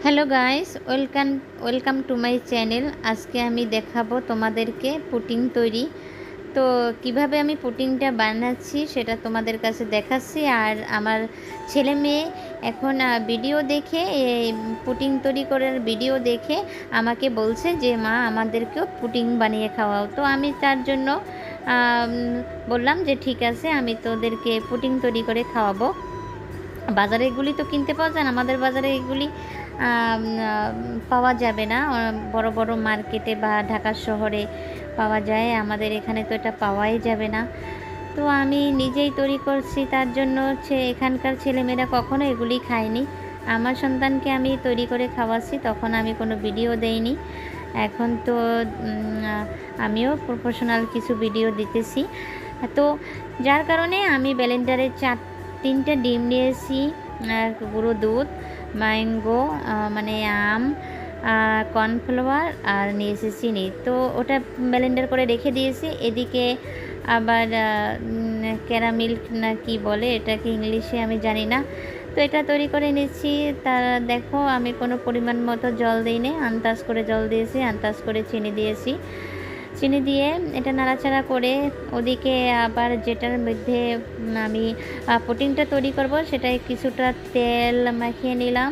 Hello guys, welcome to my channel. আজকে আমি দেখাবো তোমাদেরকে পুটিং তৈরি। তো কিভাবে আমি পুটিংটা বানাচ্ছি সেটা তোমাদের কাছে দেখাচ্ছি। আর আমার ছেলে মেয়ে এখন ভিডিও দেখে এই পুটিং তৈরি করার ভিডিও দেখে আমাকে বলছে যে মা আমাদেরকেও পুটিং বানিয়ে খাওয়াও। তো আমি তার জন্য বললাম যে ঠিক আছে, আমি তোদেরকে পুটিং তৈরি করে খাওয়াবো। বাজারে এগুলি তো কিনতে পাওয়া যায় না, আমাদের বাজারে এগুলি পাওয়া যাবে না। বড় বড় মার্কেটে বা ঢাকা শহরে পাওয়া যায়, আমাদের এখানে তো এটা পাওয়াই যাবে না। তো আমি নিজেই তৈরি করছি, তার জন্য হচ্ছে এখানকার ছেলেমেয়েরা কখনো এগুলি খায়নি। আমার সন্তানকে আমি তৈরি করে খাওয়াচ্ছি, তখন আমি কোনো ভিডিও দেইনি। এখন তো আমিও প্রফেশনাল কিছু ভিডিও দিতেছি। তো যার কারণে আমি ব্লেন্ডারে 3টে ডিম নিয়েছি, গুঁড়ো দুধ, ম্যাঙ্গো মানে আম, কর্নফ্লাওয়ার আর নিয়েছি চিনি। তো ওটা ব্লেন্ডার করে রেখে দিয়েছি। এদিকে আবার ক্যারামিল্ক না কি বলে এটাকে ইংলিশে, আমি জানি না। তো এটা তৈরি করে নিচ্ছি। তা দেখো, আমি কোনো পরিমাণ মতো জল দিইনি, আন্দাজ করে জল দিয়েছি, আন্দাজ করে চিনি দিয়েছি। চিনি দিয়ে এটা নাড়াচাড়া করে ওদিকে আবার যেটার মধ্যে আমি পুডিংটা তৈরি করব সেটাই কিছুটা তেল মাখিয়ে নিলাম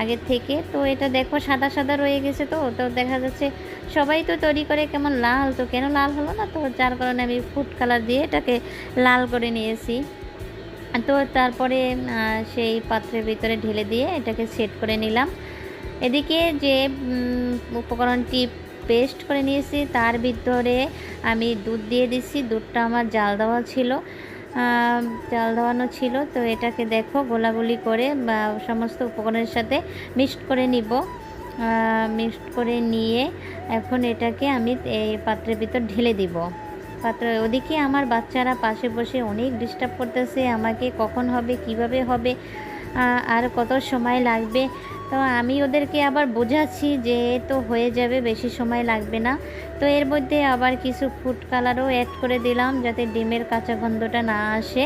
আগের থেকে। তো এটা দেখো সাদা সাদা রয়ে গেছে। তো তো দেখা যাচ্ছে সবাই তো তৈরি করে কেমন লাল, তো কেন লাল হলো না? তো যার কারণে আমি ফুড কালার দিয়ে এটাকে লাল করে নিয়েছি। তো তারপরে সেই পাত্রের ভিতরে ঢেলে দিয়ে এটাকে সেট করে নিলাম। এদিকে যে উপকরণটি পেস্ট করে নিয়েছি তার ভিতরে আমি দুধ দিয়ে দিচ্ছি। দুধটা আমার জাল দেওয়ানো ছিল। তো এটাকে দেখো গোলাগুলি করে বা সমস্ত উপকরণের সাথে মিক্সড করে নিব। মিক্সড করে নিয়ে এখন এটাকে আমি এই পাত্রের ভিতর ঢেলে দিব। ওদিকে আমার বাচ্চারা পাশে বসে অনেক ডিস্টার্ব করতেছে আমাকে, কখন হবে, কিভাবে হবে, আর কত সময় লাগবে। তো আমি ওদেরকে আবার বোঝাচ্ছি যে তো হয়ে যাবে, বেশি সময় লাগবে না। তো এর মধ্যে আবার কিছু ফুড কালারও অ্যাড করে দিলাম যাতে ডিমের কাঁচা গন্ধটা না আসে।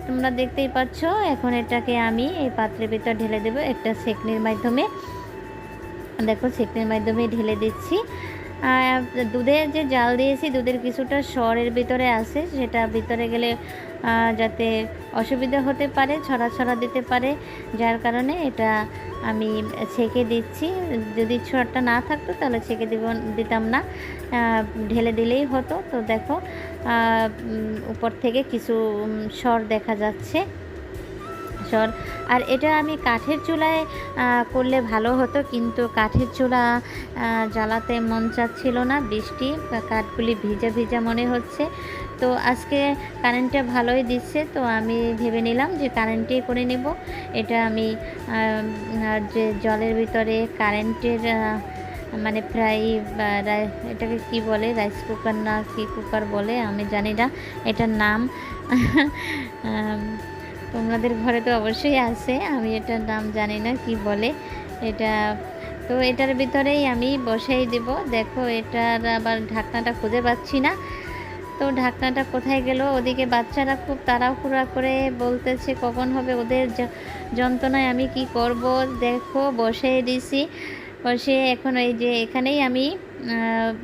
তোমরা দেখতেই পাচ্ছ। এখন এটাকে আমি এই পাত্রের ভিতর ঢেলে দেবো একটা সেকনির মাধ্যমে। দেখো সেকনির মাধ্যমে ঢেলে দিচ্ছি। দুধের যে জাল দিয়েছি, দুধের কিছুটা সরের ভিতরে আছে, সেটা ভিতরে গেলে যাতে অসুবিধা হতে পারে, ছড়া দিতে পারে, যার কারণে এটা আমি ছেঁকে দিচ্ছি। যদি সরটা না থাকতো তাহলে ছেঁকে দিতাম না, ঢেলে দিলেই হতো। তো দেখো উপর থেকে কিছু সর দেখা যাচ্ছে। আর এটা আমি কাঠের চুলায় করলে ভালো হতো, কিন্তু কাঠের চুলা জ্বালাতে মন চাচ্ছিল না, বৃষ্টি, কাঠগুলি ভিজা ভিজা মনে হচ্ছে। তো আজকে কারেন্টটা ভালোই দিচ্ছে, তো আমি ভেবে নিলাম যে কারেন্টেই করে নেব। এটা আমি যে জলের ভিতরে কারেন্টের মানে ফ্রাই, এটাকে কি বলে, রাইস কুকার না কি কুকার বলে আমি জানি না এটার নাম। তোমাদের ঘরে তো অবশ্যই আছে, আমি এটার নাম জানি না কি বলে এটা। তো এটার ভিতরেই আমি বসাই দেব। দেখো এটার আবার ঢাকনাটা খুঁজে পাচ্ছি না, তো ঢাকনাটা কোথায় গেল? ওদিকে বাচ্চারা খুব তাড়াহুড়া করে বলতেছে কখন হবে, ওদের যন্ত্রণায় আমি কি করব। দেখো বসিয়ে দিছি, বসিয়ে এখন এই যে এখানেই আমি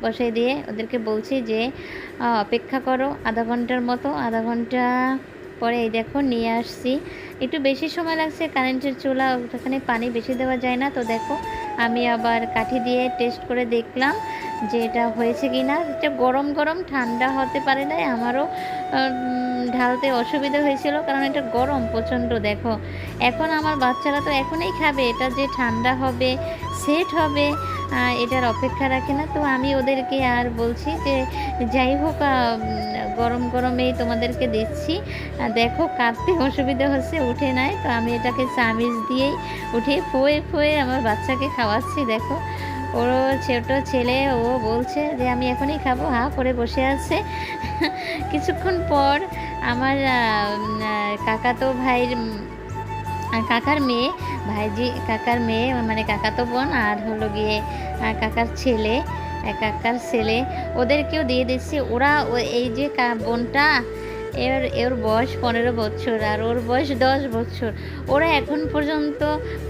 বসিয়ে দিয়ে ওদেরকে বলছি যে অপেক্ষা করো আধা ঘন্টার মতো। আধা ঘন্টা পরে এই দেখো নিয়ে আসছি। একটু বেশি সময় লাগছে, কারেন্টের চুলা, ওখানে পানি বেশি দেওয়া যায় না। তো দেখো আমি আবার কাঠি দিয়ে টেস্ট করে দেখলাম যে এটা হয়েছে কি না। এটা গরম গরম, ঠান্ডা হতে পারে না, আমারও ঢালতে অসুবিধা হয়েছিল কারণ এটা গরম প্রচণ্ড। দেখো এখন আমার বাচ্চারা তো এখনই খাবে, এটা যে ঠান্ডা হবে, সেট হবে, এটার অপেক্ষা রাখে না। তো আমি ওদেরকে আর বলছি যে যাই হোক গরম গরমেই তোমাদেরকে দিচ্ছি। দেখো কাটতে অসুবিধা হচ্ছে, উঠে নাই। তো আমি এটাকে চামিচ দিয়েই উঠিয়ে ফুয়ে আমার বাচ্চাকে খাওয়াচ্ছি। দেখো ওরও ছোটো ছেলে, ও বলছে যে আমি এখনই খাবো, হা করে বসে আছে। কিছুক্ষণ পর আমার কাকাতো ভাইয়ের কাকার মেয়ে, কাকার মেয়ে মানে কাকাতো বোন, আর হলো গিয়ে কাকার ছেলে, ওদেরকেও দিয়ে দিচ্ছি। ওরা এই যে বোনটা ওর বয়স 15 বছর আর ওর বয়স 10 বছর। ওরা এখন পর্যন্ত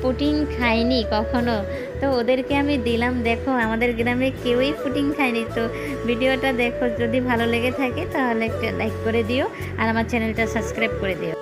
পুডিং খায়নি কখনো। তো ওদেরকে আমি দিলাম, দেখো আমাদের গ্রামে কেউই পুডিং খায়নি। তো ভিডিওটা দেখো, যদি ভালো লেগে থাকে তাহলে একটা লাইক করে দিও আর আমার চ্যানেলটা সাবস্ক্রাইব করে দিও।